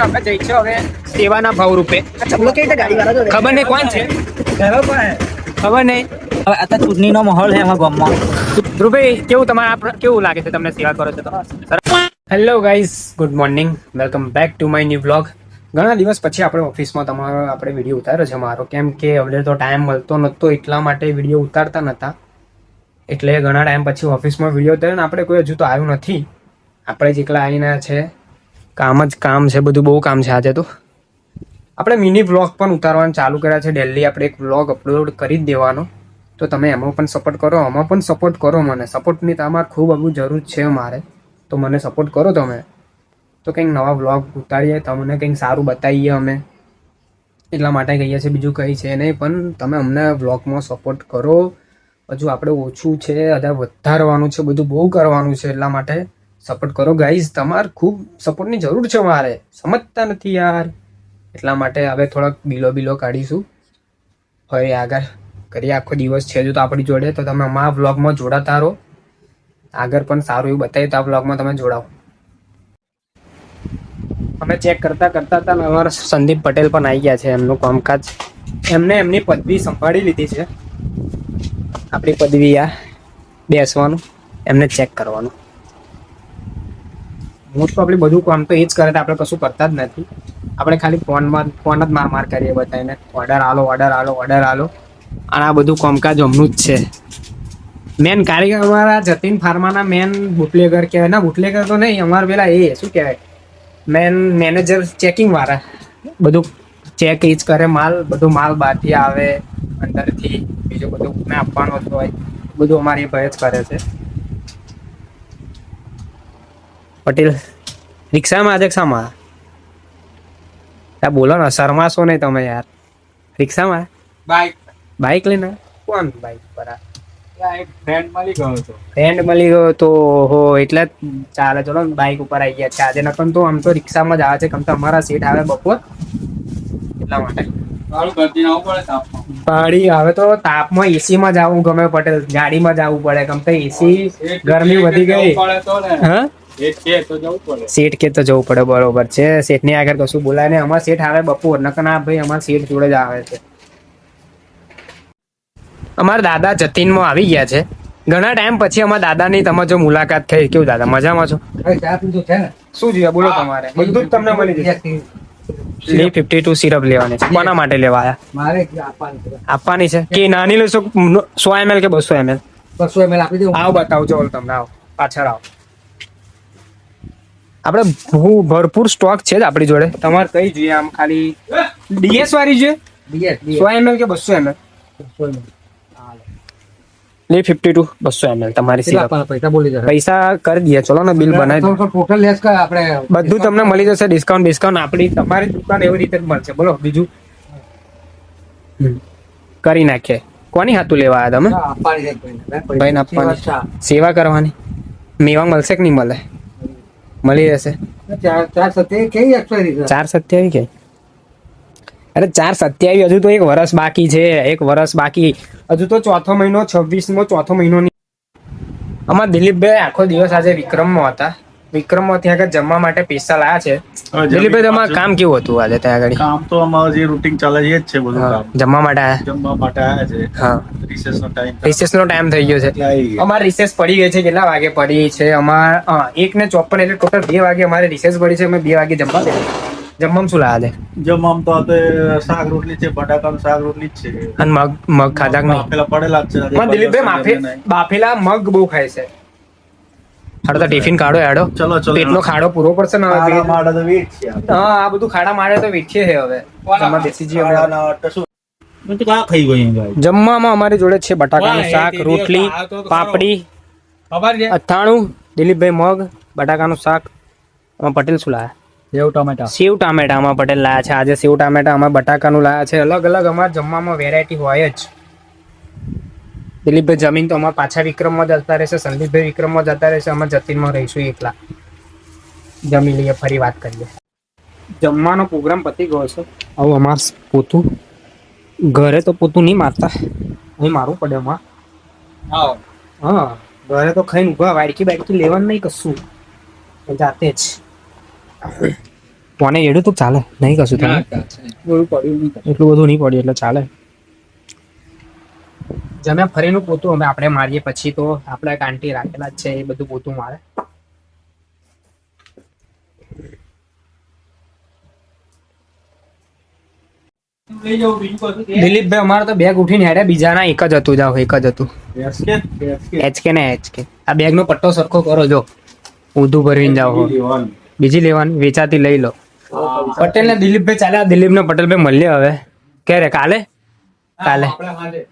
આપણે જઈશું હવે સેવાના ભાવ રૂપે. ખબર નહીં કોણ છે, ખબર નહીં. હવે આ તો ચૂંટણીનો માહોલ છે એમાં ગામમાં. ધ્રુવભાઈ કેવું તમારા કેવું લાગે છે તમને સેવા કરો છો તો? Hello guys, good morning, welcome back to my new blog. ઘણા દિવસ પછી આપણે ઓફિસમાં આપણે વિડીયો ઉતાર્યો છે મારો, કેમ કે હવે તો ટાઈમ મળતો નહોતો એટલા માટે વિડીયો ઉતારતા નહોતા. એટલે ઘણા ટાઈમ પછી ઓફિસમાં વિડીયો ઉતાર્યો ને આપણે કોઈ હજુ તો આવ્યું નથી. આપણે જ એકલા આવીને છે, કામ જ કામ છે, બધું બહુ કામ છે. આજે તો આપણે મિની વ્લોગ પણ ઉતારવાનું ચાલુ કર્યા છે. ડેલી આપણે એક વ્લોગ અપલોડ કરી જ દેવાનો. તો તમે એમાં પણ સપોર્ટ કરો, આમાં પણ સપોર્ટ કરો. મને સપોર્ટની તમારે ખૂબ બધું જરૂર છે મારે, તો મને સપોર્ટ કરો તમે. તો કંઈક નવા વ્લોગ ઉતારીએ, તમને કંઈક સારું બતાવીએ અમે, એટલા માટે કહીએ છીએ, બીજું કંઈ છે નહીં. પણ તમે અમને વ્લોગમાં સપોર્ટ કરો. હજુ આપણે ઓછું છે, હજુ વધારવાનું છે, બધું બહુ કરવાનું છે, એટલા માટે સપોર્ટ કરો ગાઈઝ. તમારે ખૂબ સપોર્ટની જરૂર છે મારે, સમજતા નથી યાર. એટલા માટે હવે થોડાક બિલો કાઢીશું. હવે આગળ કરીએ, આખો દિવસ છે જો તો આપણી જોડે, તો તમે અમારા વ્લોગમાં જોડાતા રહો. આગળ પણ સારું એવું બતાવીએ તો આ વ્લોગમાં તમે જોડાઓ. અમે ચેક કરતા હતા ને અમારા સંદીપ પટેલ પણ આવી ગયા છે. એમનું કામકાજ, એમને એમની પદવી સંભાળી લીધી છે. આપણી પદવી આ બેસવાનું, એમને ચેક કરવાનું. મોસ્ટ ઓફલી બધું કામ તો એ જ કરે, આપણે કશું કરતા જ નથી. આપણે ખાલી ફોન જ માર કરીએ બતાવીને, ઓર્ડર આલો. અને આ બધું કામકાજ હમનું જ છે. મેન કારીગર અમારા જતીન ફાર્માના મેન બુટલેગર કહેવાય. ના, બુટલેગર તો નહીં, અમારા પેલા એ શું કહેવાય, મેન મેનેજર, ચેકિંગ વાળા. બધું ચેક એ જ કરે. બધું માલ બહારથી આવે અંદરથી, બીજું બધું મેં આપવાનું હતું હોય, બધું અમારી ભાઈ જ કરે છે. પટેલ રિક્ષામાં આજે શામાં બોલો ને, શરમાશો નહીં તમે યાર. રિક્ષામાં બાઇક લઈને કોણ બાઇક પર? ફ્રેન્ડ મળી ગયો તો હો, એટલે જ ચાલે. ચલો ને, બાઇક ઉપર આવી ગયા છે આજે. નકર તો આમ તો રિક્ષામાં જ આવે છે, કેમ તો અમારા સીટ આવે બપોર, એટલા માટે. ભાડી આવે તો તાપમાં એસીમાં જવું ગમે પટેલ, ગાડીમાં જવું પડે, કેમ તો એસી ગરમી વધી ગઈ. હા, શેઠ કે તો જવું પડે, બરોબર છે. શેઠ ની આગળ કશું બોલાય નહીં. અમારા શેઠ આવે બપોર, નકર ના ભાઈ અમારા શેઠ જોડે જ આવે છે. અમારા દાદા જતીનમાં આવી ગયા છે. ઘણા ટાઈમ પછી અમારા દાદાની તમારે જો મુલાકાત થઈ. કેવું દાદા, મજામાં છો? શું જોઈએ બોલો તમારે? બધું જ તમને મળી જશે. 52 સિરપ લેવાની છે. કોના માટે લેવા આવ્યા? આપવાની છે કે નાની લેશો? 100 ml કે 200 ml? 200 ml આપી દઉં. આવો બતાવજો તમને, આવો પાછળ આવો. આપણે ભરપૂર સ્ટોક છે જ આપણી જોડે. તમારે કઈ જોઈએ? આમ ખાલી ડીએસ વાળી જોઈએ? 100 ml કે 200 ml? 52 200 ml તમારી સિરપ. પૈસા કરી દઈએ, ચલો ને, બિલ બનાવી બધું તમને મળી જશે. ડિસ્કાઉન્ટ આપણી તમારી દુકાન એવી રીતે જ મળશે. બોલો બીજું કરી નાખીએ. કોની હાથું લેવા આવ્યા તમે? ભાઈને આપવાની, સેવા કરવાની. મેવા મળશે કે નહીં મળે? મળી રહેશે. 427 કે? અરે 427, હજુ તો 1 વર્ષ બાકી છે. 1 વર્ષ બાકી, હજુ તો ચોથો મહિનો, 26મો ચોથો મહિનો. અમારા દિલીપભાઈ આખો દિવસ આજે વિક્રમમાં હતા. વિક્રમમાં ત્યાં આગળ જમવા માટે પૈસા લાયા છે. દિલીપભાઈ, તમારું કામ કેવું હતું આજે ત્યાં આગળ? કામ તો અમારું જે રૂટીન ચાલે છે, જ છે બધું કામ. જમવા માટે આવ્યા છે. હા, રિસેસનો ટાઈમ થઈ ગયો છે. અમારે રિસેસ પડી ગઈ છે. કેટલા વાગે પડી છે? અમારે 1:54, એટલે ટોટલ 2 વાગે અમારે રિસેસ પડી છે. અમે 2 વાગે જમવા દે. જમવામાં શું લાવે છે? જમવામાં તો શાક રોટલી છે, બટાકાનું શાક રોટલી જ છે. અને મગ ખાધા નહીં? પેલા પડેલા જ છે. દિલીપભાઈ બાફેલા મગ બહુ ખાય છે. હાડો તો ટિફિન કાઢો, હેડો. ચલો પેટનો ખાડો પૂરો પડશે ને. માડા તો વેટ છે. હા, આ બધું ખાડા મારે તો વેઠીએ છે હવે. જમવામાં અમારી જોડે છે બટાકાનું શાક, રોટલી, પાપડી, અથાણું. દિલીપભાઈ મગ, બટાકાનું શાક. આમાં પટેલ શું લાયા? સેવ ટામેટા આમાં પટેલ લાયા છે આજે. સેવ ટામેટા આમાં બટાકાનું લાયા છે. અલગ અલગ અમારા જમવામાં વેરાયટી હોય જ. દિલીપભાઈ જમીન તો અમારા પાછા વિક્રમમાં જતા રહેશે. સંદીપભાઈ વિક્રમમાં જતા રહેશે. અમે જતીનમાં રહીશું એકલા. જમી લઈએ, ફરી વાત કરીએ. જમવાનો પ્રોગ્રામ પતી ગયો છે. આવું અમાર પોતું ઘરે તો પોતું નહીં મારતા, અહીં મારવું પડે અમાર. હા, ઘરે તો ખાઈને ઉભા, વાડકી લેવાનું નહીં કશું, જાતે જ. કોને એડું તો ચાલે નહીં કશું તમે એટલું બધું નહીં પડ્યું એટલે ચાલે જમ્યા ફરીનું પોતું અમે આપણે મારીએ પછી તો આપણે કાંટી રાખેલા જ છે એ બધું પોતું મારે દિલીપભાઈ અમારે તો બેગ ઉઠીને હેડે બીજાના એક જ હતું જાઓ એક જ હતું એચકે ને એચકે આ બેગ નો પટ્ટો સરખો કરો જો ઊંધું ભરીને જાઓ બીજી લેવાની વેચાતી લઈ લો પટેલ ને દિલીપભાઈ ચાલ્યા દિલીપ ને પટેલભાઈ મળ્યા હવે ક્યારે કાલે કાલે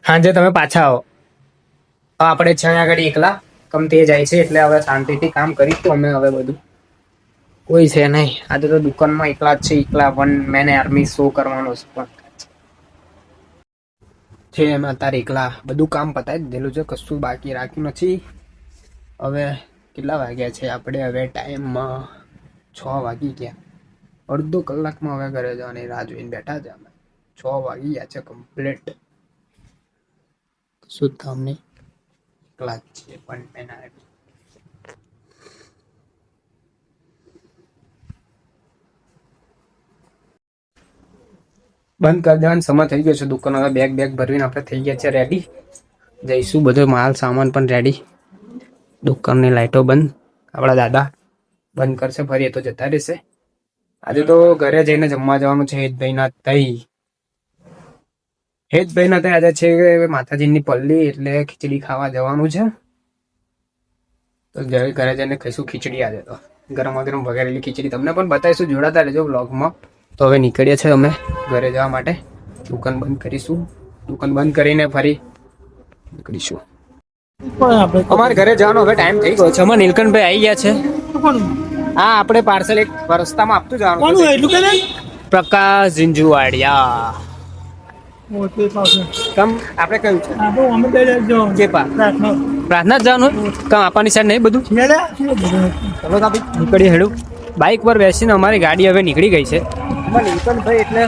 સાંજે તમે પાછા આવો આપણે છે આગળ એકલા કમ તે જાય છે એટલે હવે શાંતિથી કામ કરીશું અમે હવે બધું કોઈ છે નહીં આજે તો દુકાનમાં એકલા જ છે એકલા વન મેન આર્મી શો કરવાનો છે એમ અત્યારે એકલા બધું કામ પતાવી દીધેલું છે કશું બાકી રાખ્યું નથી હવે કેટલા વાગ્યા છે આપણે હવે ટાઈમમાં 6 વાગી ગયા અડધો કલાકમાં હવે ઘરે જવાની રાહ જોઈને બેઠા છે અમે 6 વાગી ગયા છે કમ્પ્લીટ શું તમને એકલા જ છે પણ એના બંધ કરી દેવાનો સમય થઈ ગયો છે દુકાન હવે બેગ ભરવીને આપણે થઈ ગયા છે રેડી જઈશું બધો માલ સામાન પણ રેડી દુકાનની લાઈટો બંધ આપણા દાદા બંધ કરશે ફરી એ તો જતા રહેશે આજે તો ઘરે જઈને જમવા જવાનું છે હેતભાઈના તઈ આજે છે માતાજીની પલ્લી એટલે ખીચડી ખાવા જવાનું છે તો ઘરે જઈને ખાઈશું ખીચડી આજે તો ગરમા ગરમ વઘારેલી ખીચડી તમને પણ બતાવીશું જોડાતા રહેજો વ્લોગમાં તો હવે નીકળીએ છીએ અમે ઘરે જવા માટે દુકાન બંધ કરીશું દુકાન બંધ કરીને ફરી નીકળીશું અમારે ઘરે જવાનો હવે ટાઈમ થઈ ગયો છે અમારે નીલકંઠભાઈ આવી ગયા છે હા આપણે પાર્સલ એક રસ્તામાં આપતું જવાનું પ્રકાશ ઝીંઝુવાડિયા કમ આપણે કયું છે પ્રાર્થના જ જવાનું કમ આપવાની સાઈડ નહીં બધું ચલો નીકળીએ હેડું બાઇક પર બેસીને અમારી ગાડી હવે નીકળી ગઈ છે નીલકંઠભાઈ એટલે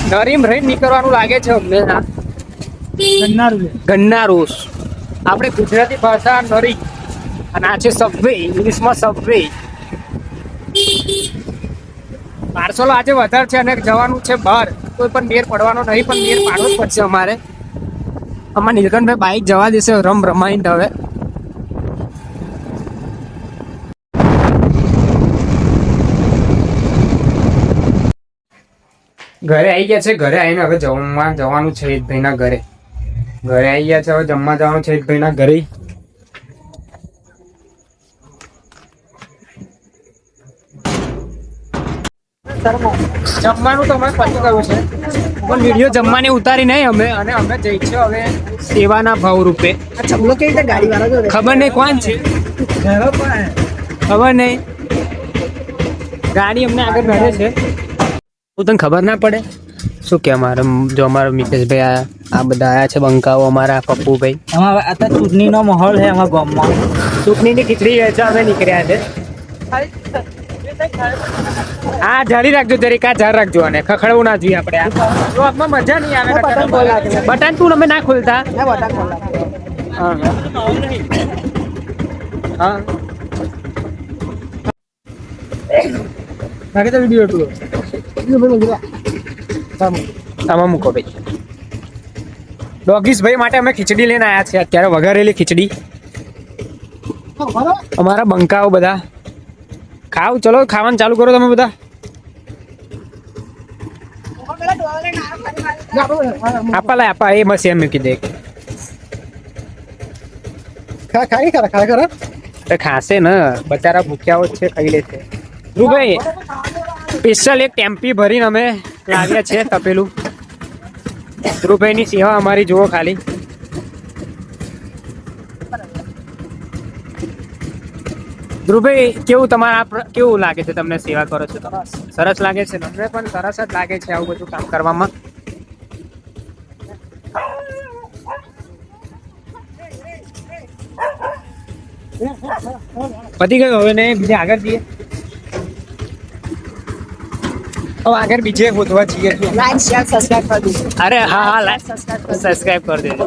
નરીમ રહીને નીકળવાનું લાગે છે અમને ગન્નારું આપણે ગુજરાતી ભાષા નરી અને આ છે સબવે ઇંગ્લિશમાં સબવે પાર્સલો આજે વધારે છે અને જવાનું છે બહાર કોઈ પણ મેર પડવાનો નહીં પણ મેર પાડવો જ પડશે અમારે અમારા નીલકંઠભાઈ બાઇક જવા દેશે રમાઈન્ડ હવે ઘરે આવી ગયા છે ઘરે આવીને હવે જમવા જવાનું છે હેતભાઈના ઘરે આવી ગયા છે હવે જમવા જવાનું છે હેતભાઈના ઘરે જમવાનું તો અમે પતી ગયું છે પણ વિડીયો જમવાની ઉતારી નહીં અમે અને અમે જઈશું હવે સેવાના ભાવ રૂપે ખબર નહીં કોણ છે ખબર નહીં ગાડી અમને આગળ નડે છે હું તને ખબર ના પડે શું કે અમારા મિતેશભાઈ આ બધા આયા છે બંકાઓ અમારા પપ્પુભાઈ આમાં આ ચૂંટણીનો માહોલ છે અમારા ગામમાં ચૂંટણીની ખીચડી વેચવા અમે નીકળ્યા છે હા જાળી રાખજો જરીક આ ઝાડ રાખજો અને ખખડવું ના જોઈએ આપણે આ મજા નહીં આવે બટન તું અમે ના ખોલતા હા તો વિડીયો એટલું આમાં મૂકો ભાઈ ડોગીસ ભાઈ માટે અમે ખીચડી લઈને આવ્યા છે અત્યારે વઘારેલી ખીચડી અમારા બંકાઓ બધા ખાવ ચલો ખાવાનું ચાલુ કરો તમે બધા આપા એ મસી એમ મૂકી દે ખાશે ને બચારા ભૂખ્યાઓ છે ખાઈ લે છે ભાઈ સ્પેશિયલ એક ટેમ્પી ભરીને અમે લાવ્યા છે તપેલું ધ્રુવભાઈની સેવા અમારી જુઓ ખાલી ધ્રુવભાઈ કેવું લાગે છે તમને સેવા કરો છો સરસ લાગે છે તમને પણ સરસ જ લાગે છે આવું બધું કામ કરવામાં પતી ગયું હવે ને બીજે આગળ જઈએ આગળ બીજે ગોતવા છીએ અરે હા સબસ્ક્રાઇબ કરી દેજો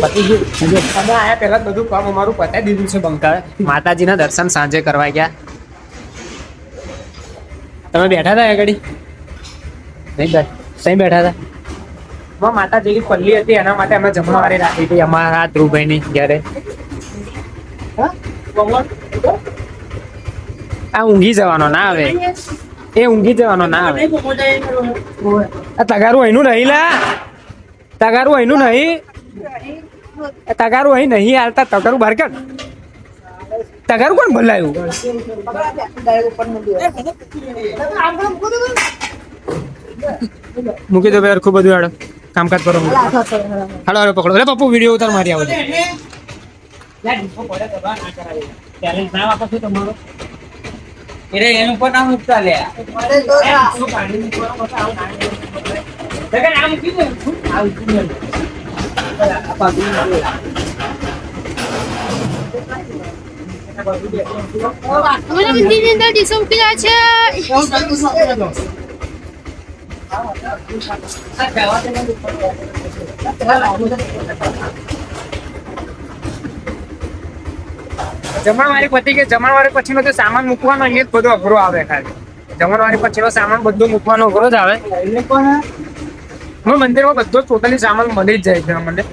પતી ગયું તમે આયા પહેલા જ બધું કામ અમારું પતાવી દીધું છે બંકા. માતાજીના દર્શન સાંજે કરવા ગયા. તમે બેઠા હતા આગળ નહીં બેઠા હતા માતાજીની પલ્લી હતી એના માટે અમે જમણવારી રાખી હતી અમારા ધ્રુવભાઈની ઘરે. આ ઊંઘી જવાનો ના આવે, એ ઊંઘી જવાનો ના આવે. આ તગારું અહીંનું નહીં લા, તગારું અહીંનું નહીં, તગારું અહીં નહીં હાલતા. તગારું બહાર કાઢ. તગારું કોણ ભલાયું? મૂકી દો યાર, ખૂબ બધું હાડો કામકાજ કરો. હાડો હાડો પકડો. અરે પપ્પુ વિડીયો ઉતાર મારી આવો. એનું પણ નામ મૂકતા લે મને મંદિરની અંદર ડીસો મૂકી જાય છે. જમણવારી પતી કે જમણવારી પછીનો જે સામાન મૂકવાનો એ જ બધો અઘરો આવે. ખાલી જમણવારી પછીનો સામાન બધો મૂકવાનો અઘરો જ આવે. મંદિરમાં બધો ટોટલી સામાન મળી જ જાય છે મને.